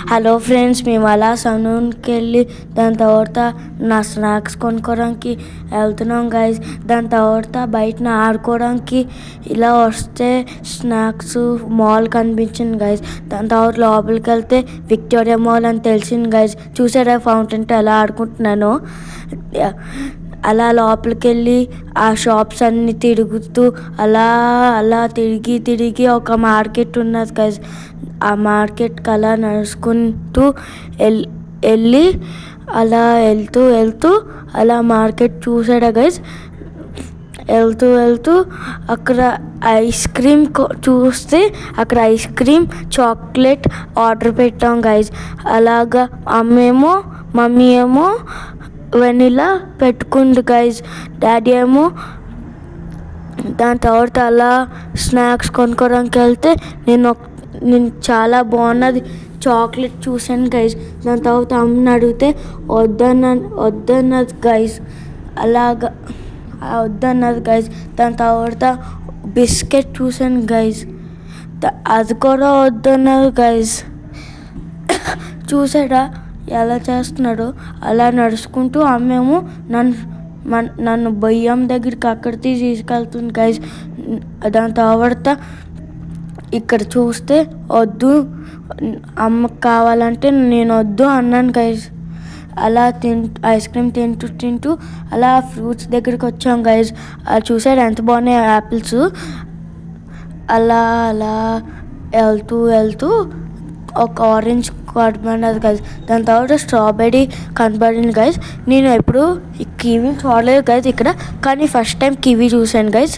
Hello friends, మేము అలా సలూన్కి వెళ్ళి దాని తర్వాత నా స్నాక్స్ కొనుక్కోవడానికి వెళ్తున్నాం గైస్. దాని తర్వాత బయటన ఆడుకోవడానికి ఇలా వస్తే స్నాక్స్ మాల్ కనిపించింది గైస్. దాని తర్వాత లోపలికి వెళ్తే విక్టోరియా మాల్ అని తెలిసింది గైస్. చూసారా ఫౌంటైన్తో ఎలా ఆడుకుంటున్నానో. అలా లోపలికి వెళ్ళి ఆ షాప్స్ అన్నీ తిరుగుతూ అలా అలా తిరిగి ఒక మార్కెట్ ఉన్నది గైస్. ఆ మార్కెట్కి అలా నడుచుకుంటూ వెళ్ళి అలా వెళ్తూ అలా మార్కెట్ చూసాడా గైస్. వెళ్తూ అక్కడ ఐస్ క్రీమ్ చూస్తే అక్కడ ఐస్ క్రీమ్ చాక్లెట్ ఆర్డర్ పెట్టాం గైస్. అలాగా మమ్మీ ఏమో వెనిలా పెట్టుకుంది గైస్. డాడీ ఏమో దాని తర్వాత అలా స్నాక్స్ కొనుక్కోవడానికి వెళ్తే నేను చాలా బాగున్నది చాక్లెట్ చూసాను గైస్. దాని తర్వాత అమ్మని అడిగితే వద్దన్నది గైస్. అలాగా వద్దన్నది గైస్. దాని తర్వాత బిస్కెట్ చూసాను గైస్, అది కూడా వద్దన్నది గైస్. చూసాడా ఎలా చేస్తున్నాడో. అలా నడుచుకుంటూ అమ్మేమో నన్ను బొయ్యం దగ్గరికి అక్కడికి తీసుకెళ్తుంది గైస్. దాని తర్వాత ఇక్కడ చూస్తే వద్దు, అమ్మకు కావాలంటే నేను వద్దు అన్నాను గైస్. అలా ఐస్ క్రీమ్ తింటూ అలా ఫ్రూట్స్ దగ్గరికి వచ్చాం గైస్. చూసారు ఎంత బాగున్నాయి యాపిల్స్. అలా వెళ్తూ ఒక ఆరెంజ్ కనబడినది గైస్. దాని తర్వాత స్ట్రాబెర్రీ కనబడింది గైస్. నేను ఎప్పుడు కివీ చూడలేదు గైస్ ఇక్కడ, కానీ ఫస్ట్ టైం కివీ చూసాను గైస్.